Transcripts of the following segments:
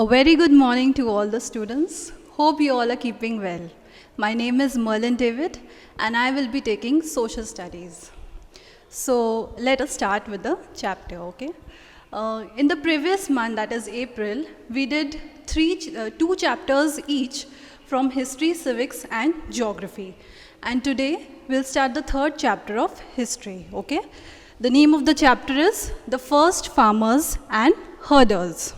A very good morning to all the students. Hope you all are keeping well. My name is Merlin David and I will be taking social studies. So let us start with the chapter, okay? In the previous month, that is April, we did two chapters each from history, civics and geography. And today we'll start the third chapter of history, okay? The name of the chapter is The First Farmers and Herders.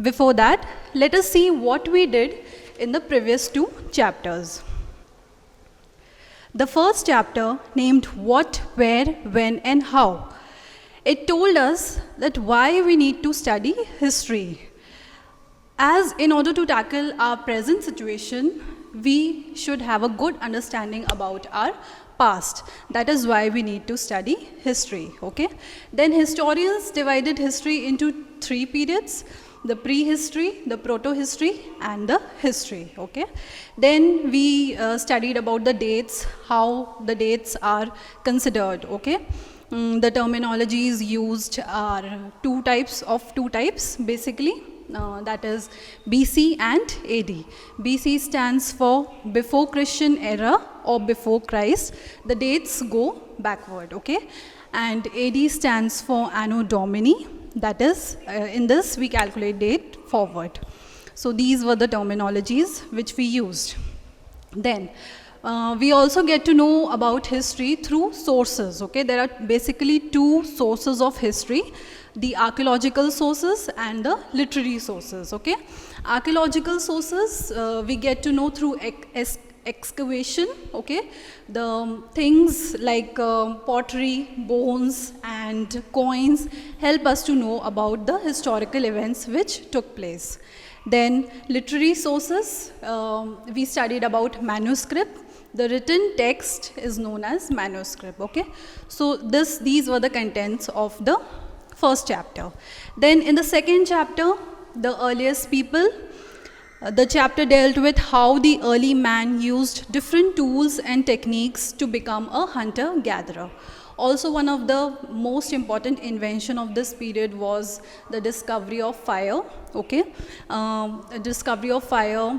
Before that, let us see what we did in the previous two chapters. The first chapter, named What, Where, When and How, it told us that why we need to study history. As in order to tackle our present situation, we should have a good understanding about our past. That is why we need to study history, okay? Then historians divided history into three periods: the prehistory, the proto-history and the history, okay? Then we studied about the dates, how the dates are considered, okay? The terminologies used are two types basically, that is BC and AD. BC stands for before Christian era or before Christ. The dates go backward, okay? And AD stands for Anno Domini. That is, in this we calculate date forward. So these were the terminologies which we used. Then we also get to know about history through sources, okay? There are basically two sources of history: the archaeological sources and the literary sources, okay? Archaeological sources we get to know through excavation, okay? The things like pottery, bones and coins help us to know about the historical events which took place. Then literary sources, we studied about manuscript. The written text is known as manuscript, okay? So these were the contents of the first chapter. Then in the second chapter, the earliest people, the chapter dealt with how the early man used different tools and techniques to become a hunter-gatherer. Also, one of the most important invention of this period was the discovery of fire, okay? The discovery of fire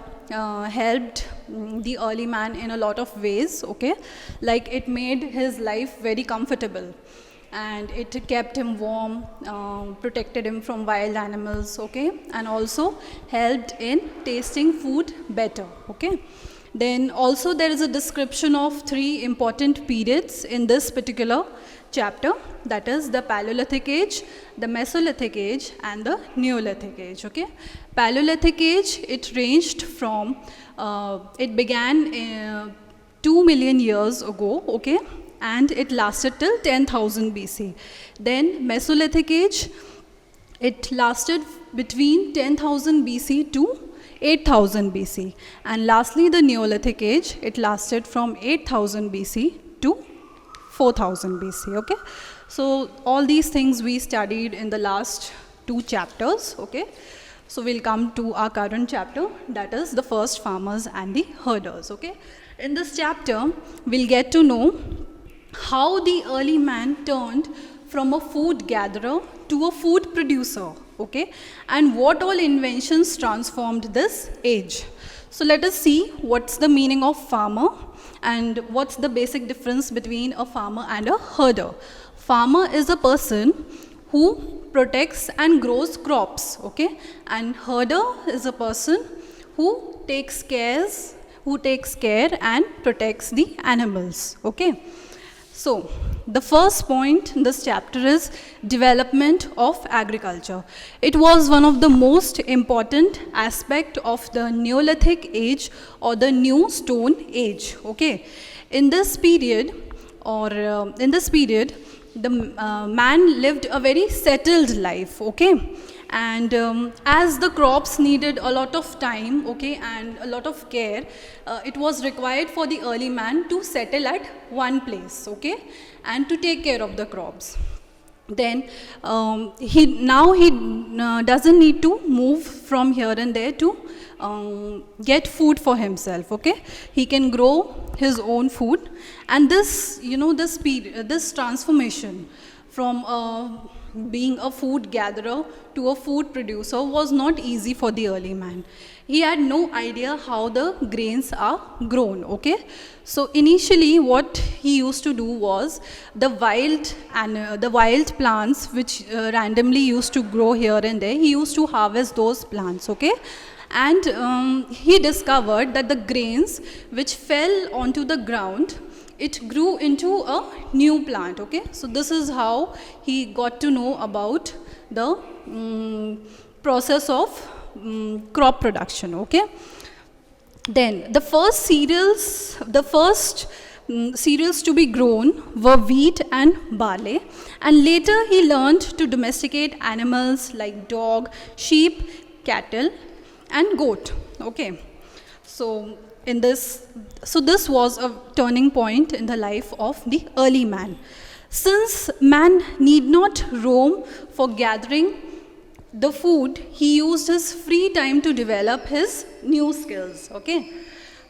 helped the early man in a lot of ways, okay? Like it made his life very comfortable, and it kept him warm, protected him from wild animals, okay? And also helped in tasting food better, okay? Then also there is a description of three important periods in this particular chapter, that is the Paleolithic Age, the Mesolithic Age and the Neolithic Age, okay? Paleolithic Age, it ranged from, it began 2 million years ago, okay? And it lasted till 10,000 BC. Then Mesolithic Age, it lasted between 10,000 BC to 8,000 BC. And lastly, the Neolithic Age, it lasted from 8,000 BC to 4,000 BC, okay? So all these things we studied in the last two chapters, okay? So we'll come to our current chapter, that is the first farmers and the herders, okay? In this chapter, we'll get to know how the early man turned from a food gatherer to a food producer, okay? And what all inventions transformed this age. So let us see what's the meaning of farmer and what's the basic difference between a farmer and a herder. Farmer is a person who protects and grows crops, okay? And herder is a person who takes care and protects the animals, okay? So, the first point in this chapter is development of agriculture. It was one of the most important aspect of the Neolithic Age or the New Stone Age, okay? In this period, the man lived a very settled life, okay? And as the crops needed a lot of time, okay, and a lot of care, it was required for the early man to settle at one place, okay, and to take care of the crops. Then he doesn't need to move from here and there to get food for himself, okay? He can grow his own food, and this, this transformation from being a food gatherer to a food producer was not easy for the early man. He had no idea how the grains are grown, okay? So initially what he used to do was the wild plants which randomly used to grow here and there, he used to harvest those plants, okay? And he discovered that the grains which fell onto the ground, it grew into a new plant, okay? So this is how he got to know about the process of crop production, okay? Then the first cereals to be grown were wheat and barley, and later he learned to domesticate animals like dog, sheep, cattle, and goat, okay? So this was a turning point in the life of the early man. Since man need not roam for gathering the food, he used his free time to develop his new skills, okay?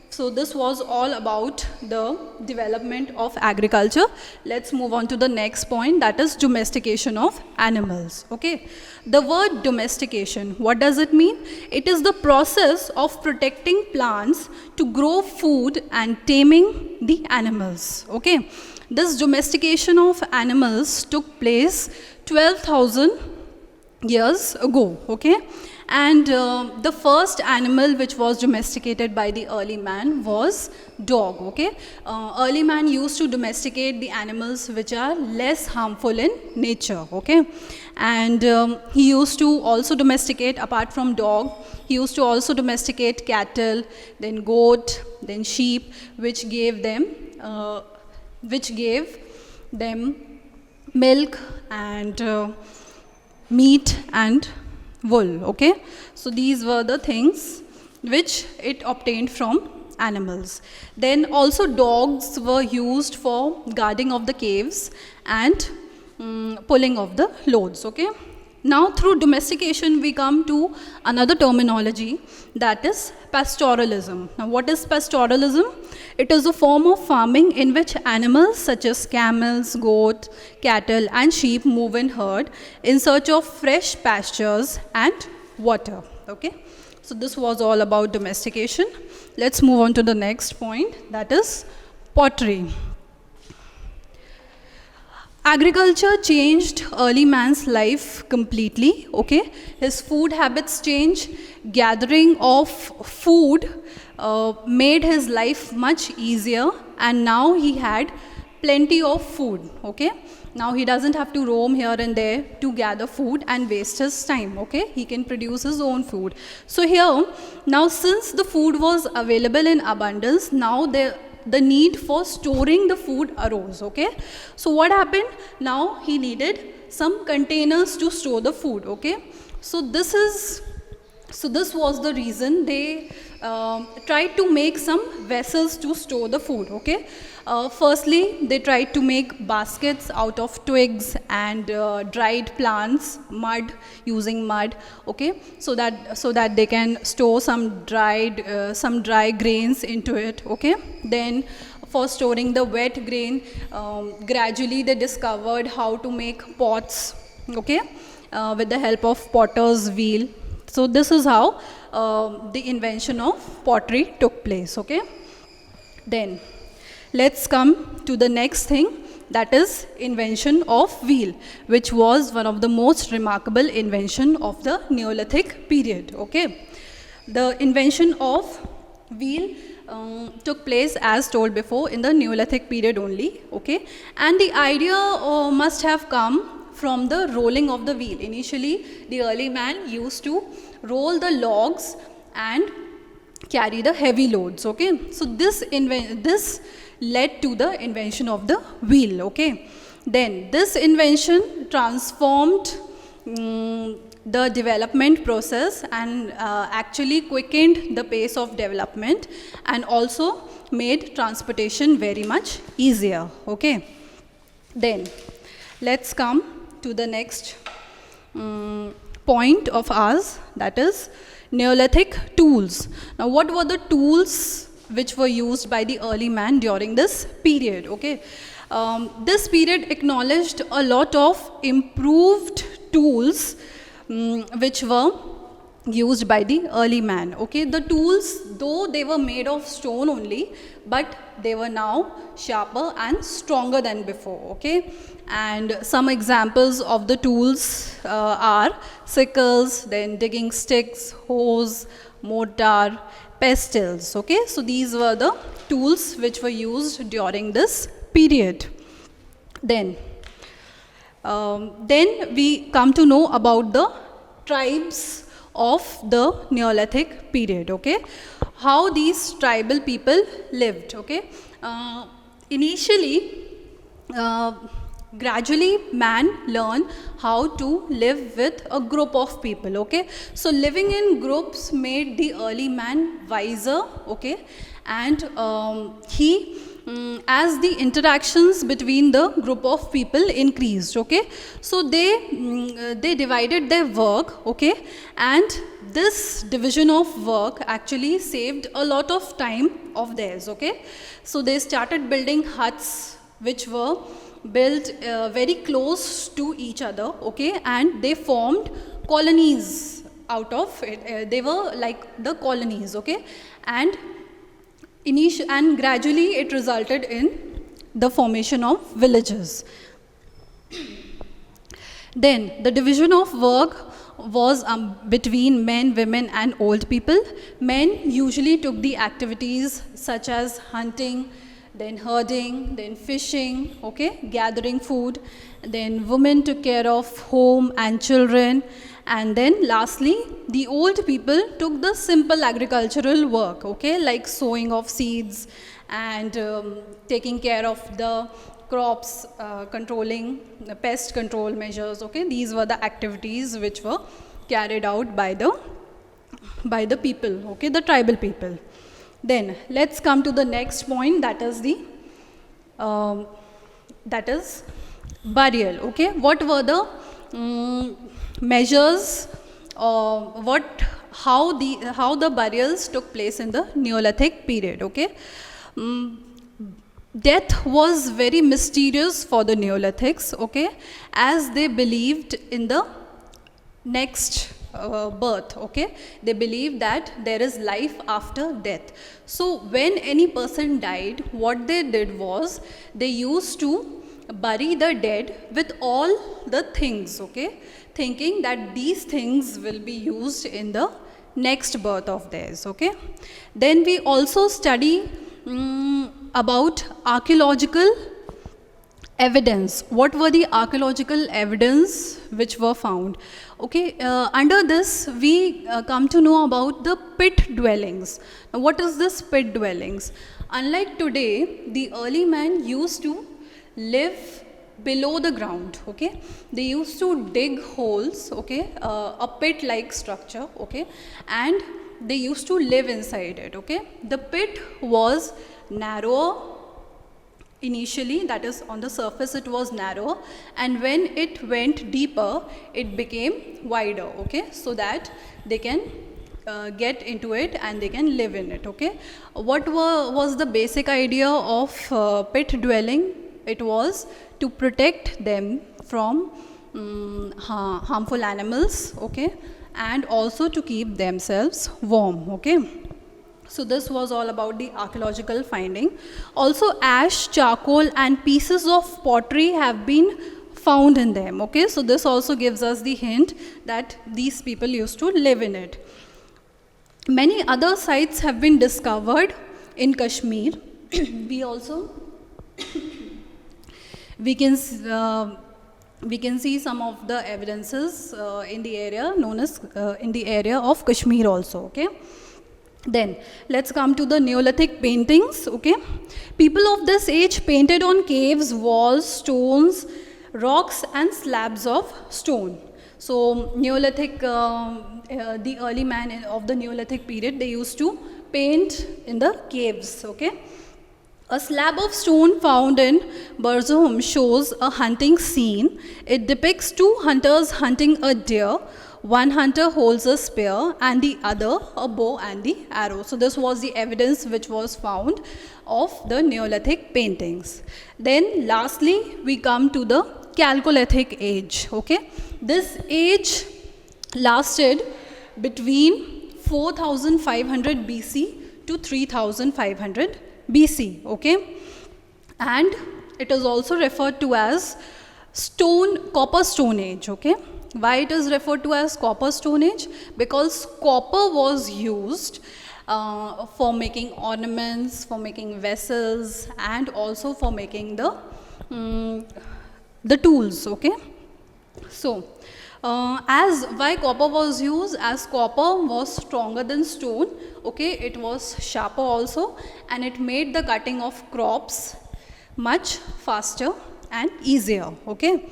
So this was all about the development of agriculture. Let's move on to the next point, that is domestication of animals, okay? The word domestication, what does it mean? It is the process of protecting plants to grow food and taming the animals, okay? This domestication of animals took place 12,000 years ago, okay? And the first animal which was domesticated by the early man was dog, okay? Early man used to domesticate the animals which are less harmful in nature, okay? And he used to also domesticate, apart from dog, he used to also domesticate cattle, then goat, then sheep, which gave them milk and meat and wool, okay? So these were the things which it obtained from animals. Then also dogs were used for guarding of the caves and pulling of the loads, okay? Now through domestication we come to another terminology, that is pastoralism. Now what is pastoralism? It is a form of farming in which animals such as camels, goat, cattle and sheep move in herd in search of fresh pastures and water, okay? So this was all about domestication. Let's move on to the next point, that is pottery. Agriculture changed early man's life completely, okay? His food habits changed. Gathering of food made his life much easier, and now he had plenty of food, okay? Now he doesn't have to roam here and there to gather food and waste his time, okay? He can produce his own food. So here, now since the food was available in abundance, now the need for storing the food arose, okay? So what happened? Now he needed some containers to store the food, okay? So this was the reason they tried to make some vessels to store the food, okay? Firstly, they tried to make baskets out of twigs and dried plants, using mud, okay? So that they can store some dry grains into it, okay? Then for storing the wet grain, gradually they discovered how to make pots, okay? With the help of potter's wheel. So this is how the invention of pottery took place, okay? Then let's come to the next thing, that is invention of wheel, which was one of the most remarkable invention of the Neolithic period, okay? The invention of wheel took place, as told before, in the Neolithic period only, okay? And the idea must have come from the rolling of the wheel. Initially, the early man used to roll the logs and carry the heavy loads, okay? So this led to the invention of the wheel, okay? Then this invention transformed the development process and actually quickened the pace of development and also made transportation very much easier, okay? Then let's come to the next point of ours, that is Neolithic tools. Now what were the tools which were used by the early man during this period, okay? This period acknowledged a lot of improved tools which were used by the early man. Okay, the tools, though they were made of stone only, but they were now sharper and stronger than before. Okay, and some examples of the tools are sickles, then digging sticks, hoes, mortar, pestles. Okay, so these were the tools which were used during this period. Then we come to know about the tribes of the Neolithic period. Okay, how these tribal people lived. Okay, initially, gradually man learned how to live with a group of people. Okay, so living in groups made the early man wiser. Okay, and he as the interactions between the group of people increased. Okay, so they divided their work. Okay, and this division of work actually saved a lot of time of theirs. Okay, so they started building huts which were built very close to each other. Okay, and they formed colonies out of it. They were like the colonies. Okay, and gradually it resulted in the formation of villages. Then the division of work was between men, women and old people. Men usually took the activities such as hunting, then herding, then fishing, okay, gathering food. Then women took care of home and children. And then lastly, the old people took the simple agricultural work, okay, like sowing of seeds and taking care of the crops, controlling the pest control measures. Okay, these were the activities which were carried out by the people, okay, the tribal people. Then let's come to the next point, that is burial. Okay, what were the measures, how the burials took place in the Neolithic period. Okay, death was very mysterious for the Neolithics. Okay, as they believed in the next birth. Okay, they believed that there is life after death. So when any person died, what they did was they used to bury the dead with all the things, okay, thinking that these things will be used in the next birth of theirs. Okay, then we also study about archaeological evidence. What were the archaeological evidence which were found? Okay, under this we come to know about the pit dwellings. Now, what is this pit dwellings? Unlike today, the early man used to live below the ground. Okay, they used to dig holes, okay, a pit like structure, okay, and they used to live inside it. Okay, the pit was narrower initially, that is on the surface it was narrow, and when it went deeper it became wider. Okay, so that they can get into it and they can live in it. Okay, what was the basic idea of pit dwelling? It was to protect them from harmful animals, okay, and also to keep themselves warm. Okay, so this was all about the archaeological finding. Also, ash, charcoal and pieces of pottery have been found in them. Okay, so this also gives us the hint that these people used to live in it. Many other sites have been discovered in Kashmir. We can see some of the evidences in the area known as in the area of Kashmir also. Okay, then let's come to the Neolithic paintings. Okay, people of this age painted on caves, walls, stones, rocks and slabs of stone. So Neolithic, the early man of the Neolithic period, they used to paint in the caves. Okay, a slab of stone found in Barzoum shows a hunting scene. It depicts two hunters hunting a deer. One hunter holds a spear and the other a bow and the arrow. So this was the evidence which was found of the Neolithic paintings. Then lastly, we come to the Chalcolithic age. Okay, this age lasted between 4500 BC to 3500 BC. Okay, and it is also referred to as copper stone age. Okay, why it is referred to as copper stone age? Because copper was used for making ornaments, for making vessels, and also for making the tools. Okay, so as why copper was used? As copper was stronger than stone. Okay, it was sharper also, and it made the cutting of crops much faster and easier. Okay,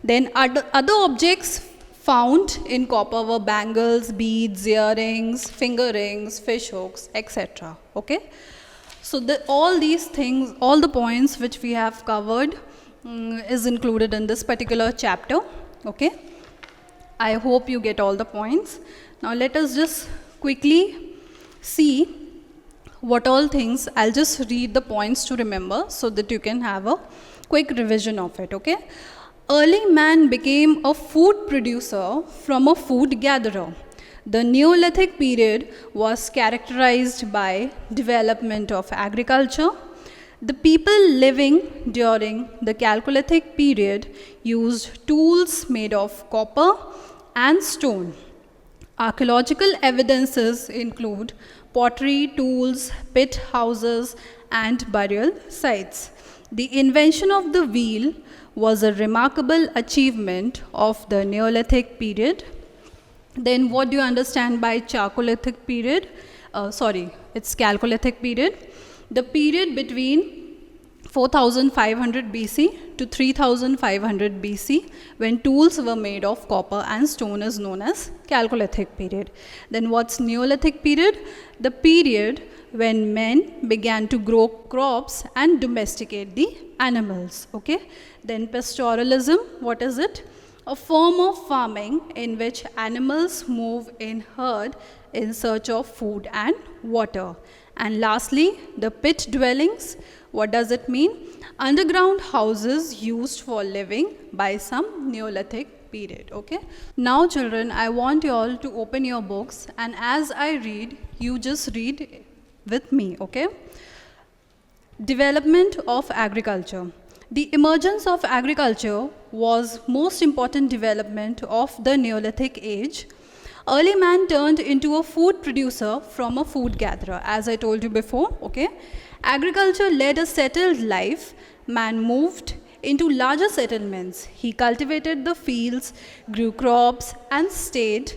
then other objects found in copper were bangles, beads, earrings, finger rings, fish hooks, etc. Okay, so all these things, all the points which we have covered is included in this particular chapter. Okay, I hope you get all the points. Now let us just quickly see what all things. I'll just read the points to remember so that you can have a quick revision of it. Okay, early man became a food producer from a food gatherer. The Neolithic period was characterized by development of agriculture. The people living during the Chalcolithic period used tools made of copper and stone. Archaeological evidences include pottery, tools, pit houses, and burial sites. The invention of the wheel was a remarkable achievement of the Neolithic period. Then what do you understand by Chalcolithic period? It's Chalcolithic period. The period between 4500 BC to 3500 BC, when tools were made of copper and stone, is known as Chalcolithic period. Then what's Neolithic period? The period when men began to grow crops and domesticate the animals. Okay. Then pastoralism, what is it? A form of farming in which animals move in herd in search of food and water. And lastly, the pit dwellings. What does it mean? Underground houses used for living by some Neolithic period. Okay. Now children, I want you all to open your books, and as I read, you just read with me. Okay. Development of agriculture. The emergence of agriculture was most important development of the Neolithic age. Early man turned into a food producer from a food gatherer, as I told you before. Okay. Agriculture led a settled life. Man moved into larger settlements. He cultivated the fields, grew crops, and stayed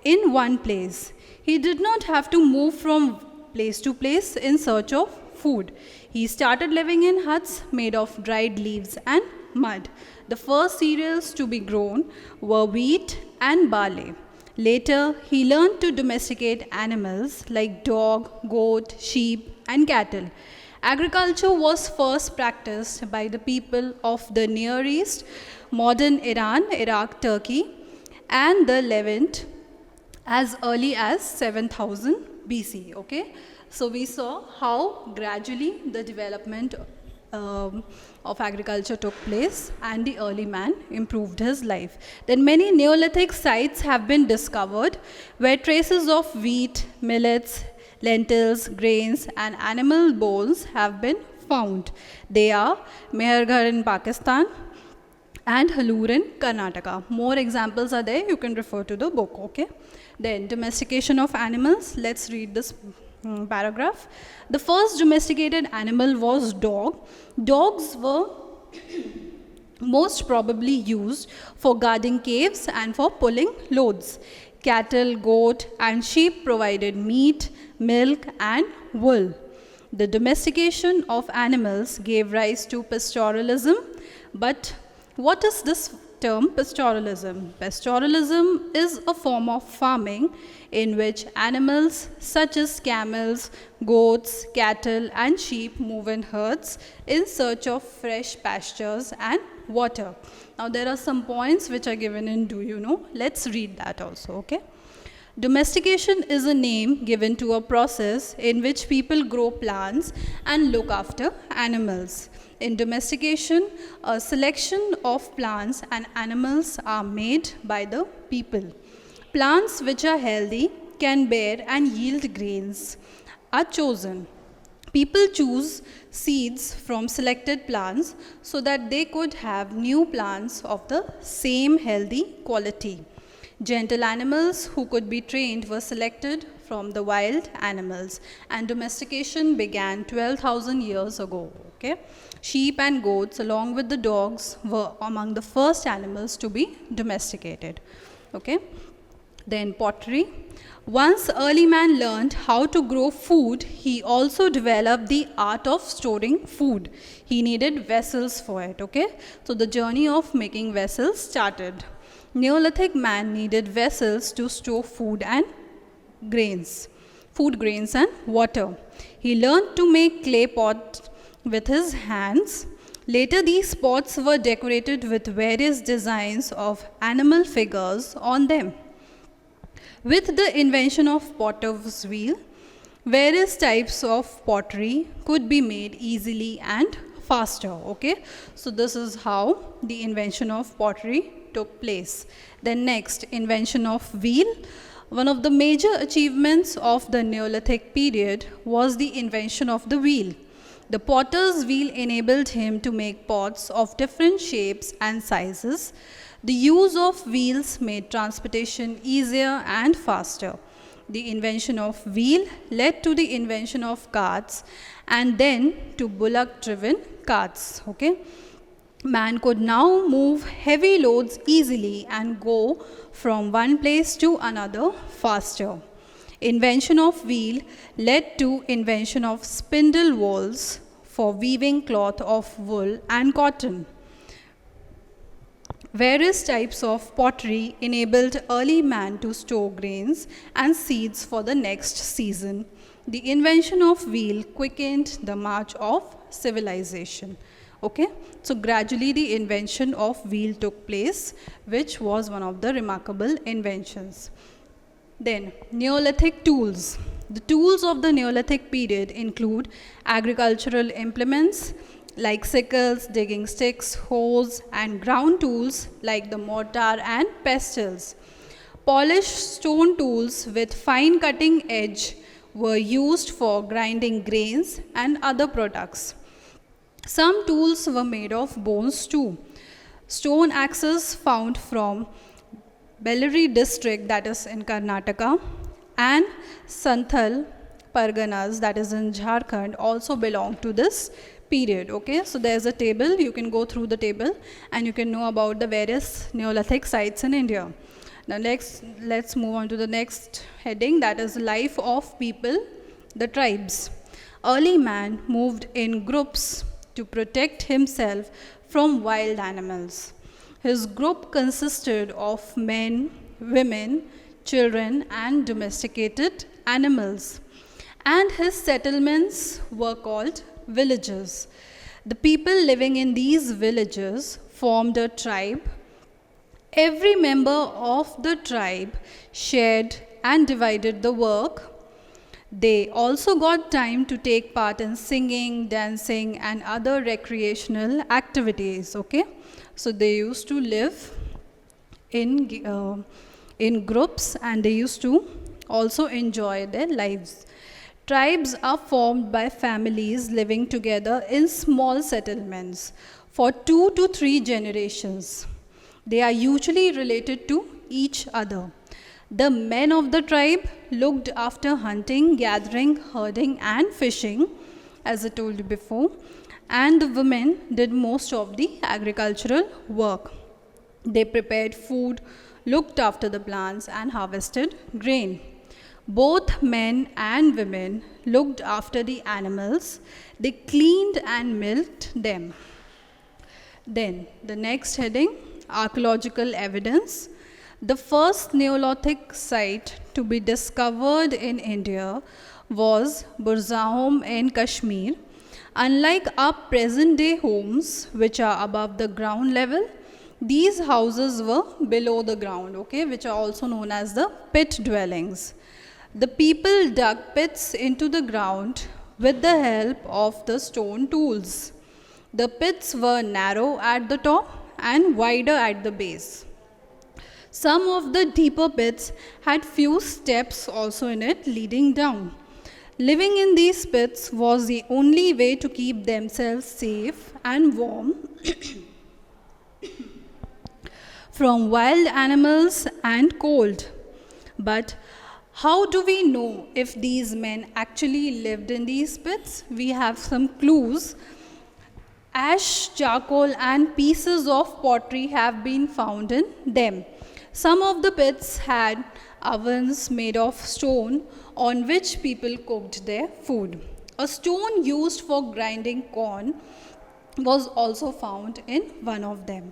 in one place. He did not have to move from place to place in search of food. He started living in huts made of dried leaves and mud. The first cereals to be grown were wheat and barley. Later, he learned to domesticate animals like dog, goat, sheep, and cattle. Agriculture was first practiced by the people of the Near East, modern Iran, Iraq, Turkey, and the Levant as early as 7000 BC. Okay, so we saw how gradually the development of agriculture took place and the early man improved his life. Then many Neolithic sites have been discovered where traces of wheat, millets, lentils, grains, and animal bones have been found. They are Mehergarh in Pakistan and Halur in Karnataka. More examples are there, you can refer to the book. Okay. Then domestication of animals. Let's read this paragraph. The first domesticated animal was dog. Dogs were most probably used for guarding caves and for pulling loads. Cattle, goat, and sheep provided meat, milk, and wool. The domestication of animals gave rise to pastoralism. But what is this term pastoralism? Pastoralism is a form of farming in which animals such as camels, goats, cattle, and sheep move in herds in search of fresh pastures and water. Now there are some points which are given in Do You Know? Let's read that also, okay? Domestication is a name given to a process in which people grow plants and look after animals. In domestication, a selection of plants and animals are made by the people. Plants which are healthy, can bear and yield grains are chosen. People choose seeds from selected plants so that they could have new plants of the same healthy quality. Gentle animals who could be trained were selected from the wild animals, and domestication began 12,000 years ago. Okay? Sheep and goats, along with the dogs, were among the first animals to be domesticated. Okay? Then pottery. Once early man learned how to grow food, he also developed the art of storing food. He needed vessels for it. Okay? So the journey of making vessels started. Neolithic man needed vessels to store food grains and water. He learned to make clay pots with his hands. Later, these pots were decorated with various designs of animal figures on them. With the invention of potter's wheel, various types of pottery could be made easily and faster. Okay, so this is how the invention of pottery took place. Then next, invention of wheel. One of the major achievements of the Neolithic period was the invention of the wheel. The potter's wheel enabled him to make pots of different shapes and sizes. The use of wheels made transportation easier and faster. The invention of wheel led to the invention of carts and then to bullock-driven carts. Okay? Man could now move heavy loads easily and go from one place to another faster. Invention of wheel led to invention of spindle wheels for weaving cloth of wool and cotton. Various types of pottery enabled early man to store grains and seeds for the next season. The invention of wheel quickened the march of civilization. Okay, so gradually the invention of wheel took place, which was one of the remarkable inventions. Then, Neolithic tools. The tools of the Neolithic period include agricultural implements like sickles, digging sticks, hoes, and ground tools like the mortar and pestles. Polished stone tools with fine cutting edge were used for grinding grains and other products. Some tools were made of bones too. Stone axes found from Bellary district, that is in Karnataka, and Santhal Parganas, that is in Jharkhand, also belong to this period. Okay, so there's a table, you can go through the table and you can know about the various Neolithic sites in India. Now let's move on to the next heading, that is life of people, the tribes. Early man moved in groups to protect himself from wild animals. His group consisted of men, women, children, and domesticated animals. And his settlements were called villages. The people living in these villages formed a tribe. Every member of the tribe shared and divided the work. They also got time to take part in singing, dancing, and other recreational activities. Okay, so they used to live in groups and they used to also enjoy their lives. Tribes are formed by families living together in small settlements for 2 to 3 generations. They are usually related to each other. The men of the tribe looked after hunting, gathering, herding, and fishing, as I told you before, and the women did most of the agricultural work. They prepared food, looked after the plants, and harvested grain. Both men and women looked after the animals. They cleaned and milked them. Then, the next heading, archaeological evidence. The first Neolithic site to be discovered in India was Burzahom in Kashmir. Unlike our present day homes, which are above the ground level, These houses were below the ground, okay, which are also known as the pit dwellings. The people dug pits into the ground with the help of the stone tools. The pits were narrow at the top and wider at the base. Some of the deeper pits had few steps also in it leading down. Living in these pits was the only way to keep themselves safe and warm from wild animals and cold. But how do we know if these men actually lived in these pits? We have some clues. Ash, charcoal, and pieces of pottery have been found in them. Some of the pits had ovens made of stone on which people cooked their food. A stone used for grinding corn was also found in one of them.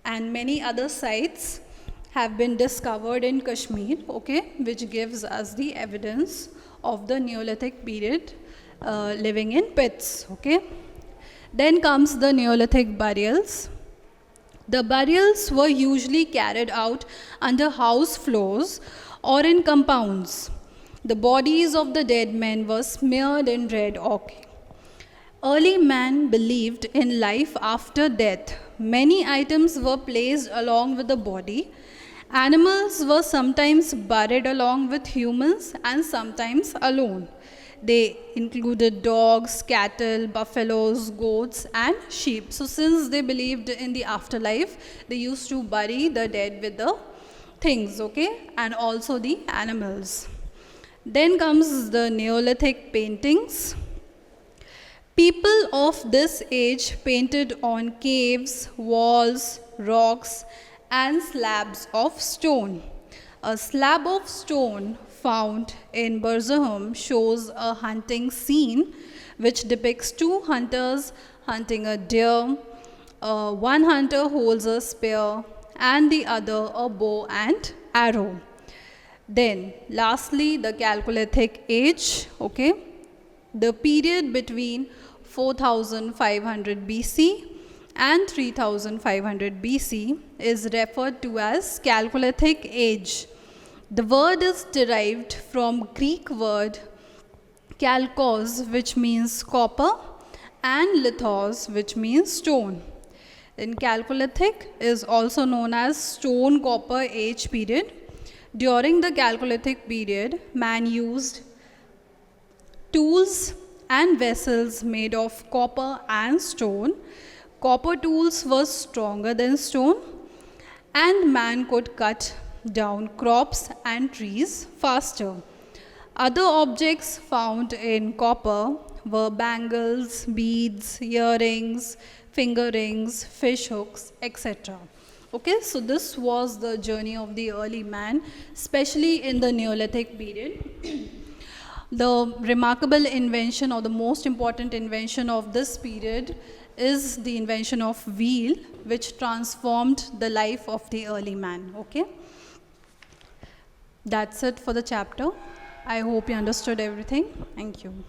And many other sites have been discovered in Kashmir, okay, which gives us the evidence of the Neolithic period living in pits, okay. Then comes the Neolithic burials. The burials were usually carried out under house floors or in compounds. The bodies of the dead men were smeared in red ochre. Early man believed in life after death. Many items were placed along with the body. Animals were sometimes buried along with humans and sometimes alone. They included dogs, cattle, buffaloes, goats, and sheep. So, since they believed in the afterlife, they used to bury the dead with the things, okay, and also the animals. Then comes the Neolithic paintings. People of this age painted on caves, walls, rocks, and slabs of stone. A slab of stone found in Burzahum shows a hunting scene which depicts two hunters hunting a deer. One hunter holds a spear and the other a bow and arrow. Then, lastly, the Chalcolithic age, okay, the period between 4500 BC and 3500 BC is referred to as Chalcolithic age. The word is derived from Greek word chalkos, which means copper, and lithos, which means stone. Then Chalcolithic is also known as stone copper age period. During the Chalcolithic period, man used tools and vessels made of copper and stone. Copper tools were stronger than stone, and man could cut down crops and trees faster. Other objects found in copper were bangles, beads, earrings, finger rings, fish hooks, etc. Okay, so this was the journey of the early man, especially in the Neolithic period. The remarkable invention or the most important invention of this period is the invention of wheel, which transformed the life of the early man, okay? That's it for the chapter. I hope you understood everything. Thank you.